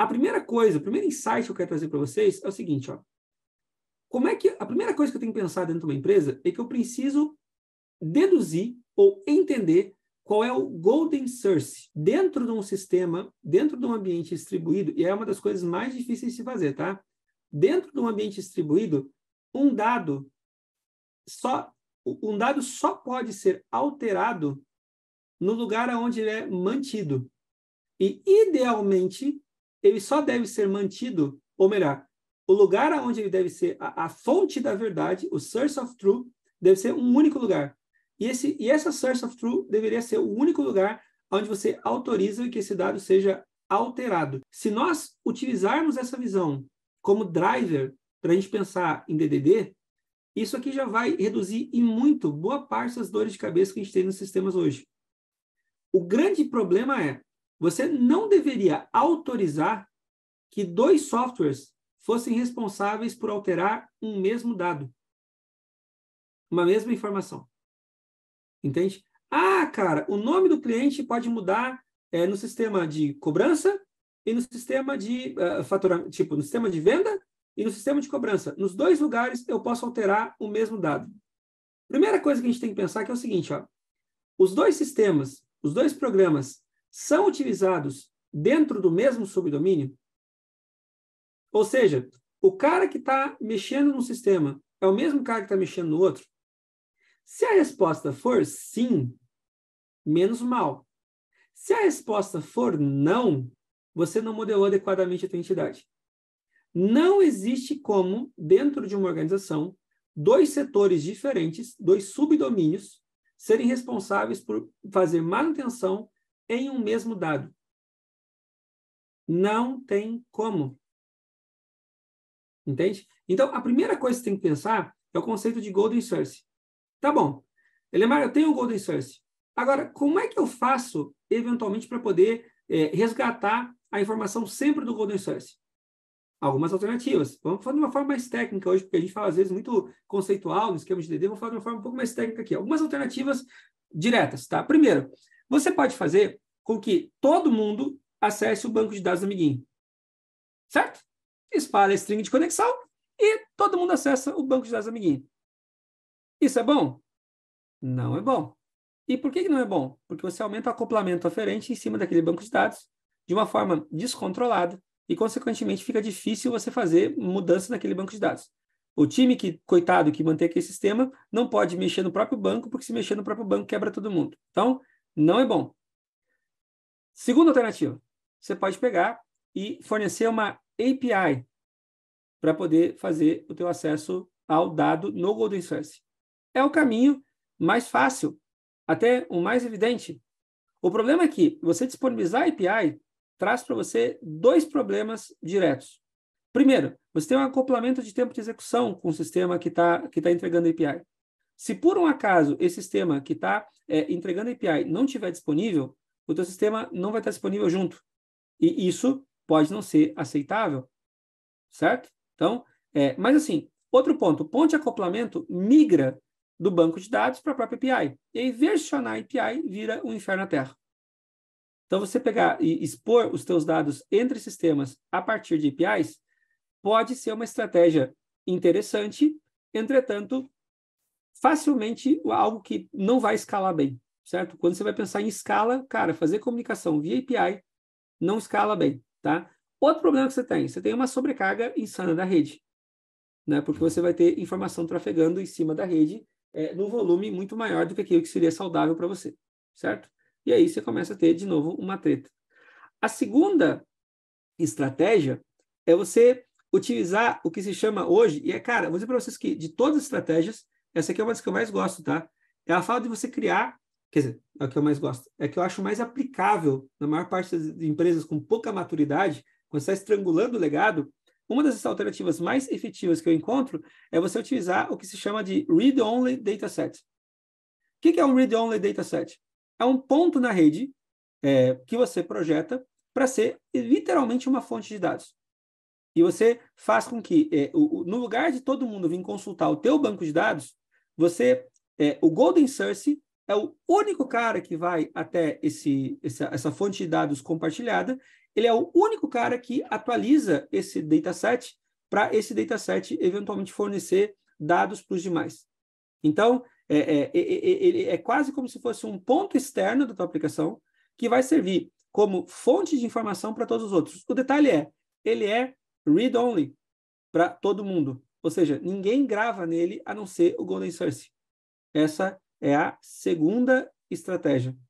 a primeira coisa, o primeiro insight que eu quero trazer para vocês é o seguinte, ó. A primeira coisa que eu tenho que pensar dentro de uma empresa é que eu preciso deduzir ou entender qual é o golden source dentro de um sistema, dentro de um ambiente distribuído, e é uma das coisas mais difíceis de se fazer, tá? Dentro de um ambiente distribuído, um dado só pode ser alterado no lugar onde ele é mantido. E, idealmente, ele só deve ser mantido, ou melhor, o lugar onde ele deve ser, a fonte da verdade, o source of truth, deve ser um único lugar. E essa source of truth deveria ser o único lugar onde você autoriza que esse dado seja alterado. Se nós utilizarmos essa visão como driver para a gente pensar em DDD, isso aqui já vai reduzir em muito boa parte das dores de cabeça que a gente tem nos sistemas hoje. O grande problema é, você não deveria autorizar que dois softwares fossem responsáveis por alterar um mesmo dado, uma mesma informação. Entende? Ah, cara, o nome do cliente pode mudar no sistema de cobrança e no sistema de faturamento, tipo, no sistema de venda e no sistema de cobrança. Nos dois lugares eu posso alterar o mesmo dado. Primeira coisa que a gente tem que pensar que é o seguinte, ó, os dois sistemas, os dois programas são utilizados dentro do mesmo subdomínio? Ou seja, o cara que está mexendo no sistema é o mesmo cara que está mexendo no outro? Se a resposta for sim, menos mal. Se a resposta for não, você não modelou adequadamente a tua entidade. Não existe como, dentro de uma organização, dois setores diferentes, dois subdomínios, serem responsáveis por fazer manutenção em um mesmo dado. Não tem como. Entende? Então, a primeira coisa que você tem que pensar é o conceito de golden source. Tá bom, Elemar, eu tenho o golden source. Agora, como é que eu faço, eventualmente, para poder resgatar a informação sempre do golden source? Algumas alternativas. Vamos falar de uma forma mais técnica hoje, porque a gente fala, às vezes, muito conceitual no esquema de DD, vamos falar de uma forma um pouco mais técnica aqui. Algumas alternativas diretas, tá? Primeiro, você pode fazer com que todo mundo acesse o banco de dados do amiguinho. Certo? Espalha a string de conexão e todo mundo acessa o banco de dados do amiguinho. Isso é bom? Não é bom. E por que não é bom? Porque você aumenta o acoplamento aferente em cima daquele banco de dados de uma forma descontrolada e, consequentemente, fica difícil você fazer mudança naquele banco de dados. O time coitado, que mantém aquele sistema, não pode mexer no próprio banco, porque se mexer no próprio banco quebra todo mundo. Então, não é bom. Segunda alternativa, você pode pegar e fornecer uma API para poder fazer o teu acesso ao dado no Golden Source. É o caminho mais fácil, até o mais evidente. O problema é que você disponibilizar a API traz para você dois problemas diretos. Primeiro, você tem um acoplamento de tempo de execução com o sistema que tá entregando a API. Se por um acaso esse sistema que está entregando a API não estiver disponível, o teu sistema não vai estar disponível junto. E isso pode não ser aceitável, certo? Então, mas assim, outro ponto, ponte de acoplamento migra do banco de dados para a própria API. E aí, versionar a API vira um inferno na Terra. Então, você pegar e expor os teus dados entre sistemas a partir de APIs pode ser uma estratégia interessante, entretanto, facilmente algo que não vai escalar bem, certo? Quando você vai pensar em escala, cara, fazer comunicação via API não escala bem, tá? Outro problema que você tem uma sobrecarga insana da rede, né? Porque você vai ter informação trafegando em cima da rede num volume muito maior do que aquilo que seria saudável para você, certo? E aí você começa a ter, de novo, uma treta. A segunda estratégia é você utilizar o que se chama hoje, e cara, vou dizer para vocês que de todas as estratégias, essa aqui é uma das que eu mais gosto, tá? Ela fala de você criar, quer dizer, é o que eu mais gosto, é que eu acho mais aplicável na maior parte das empresas com pouca maturidade, quando você está estrangulando o legado. Uma das alternativas mais efetivas que eu encontro é você utilizar o que se chama de read-only dataset. O que é um read-only dataset? É um ponto na rede que você projeta para ser literalmente uma fonte de dados. E você faz com que, no lugar de todo mundo vir consultar o teu banco de dados, o Golden Source é o único cara que vai até essa fonte de dados compartilhada ele é o único cara que atualiza esse dataset para esse dataset eventualmente fornecer dados para os demais. Então, ele é quase como se fosse um ponto externo da tua aplicação que vai servir como fonte de informação para todos os outros. O detalhe ele é read-only para todo mundo. Ou seja, ninguém grava nele a não ser o Golden Source. Essa é a segunda estratégia.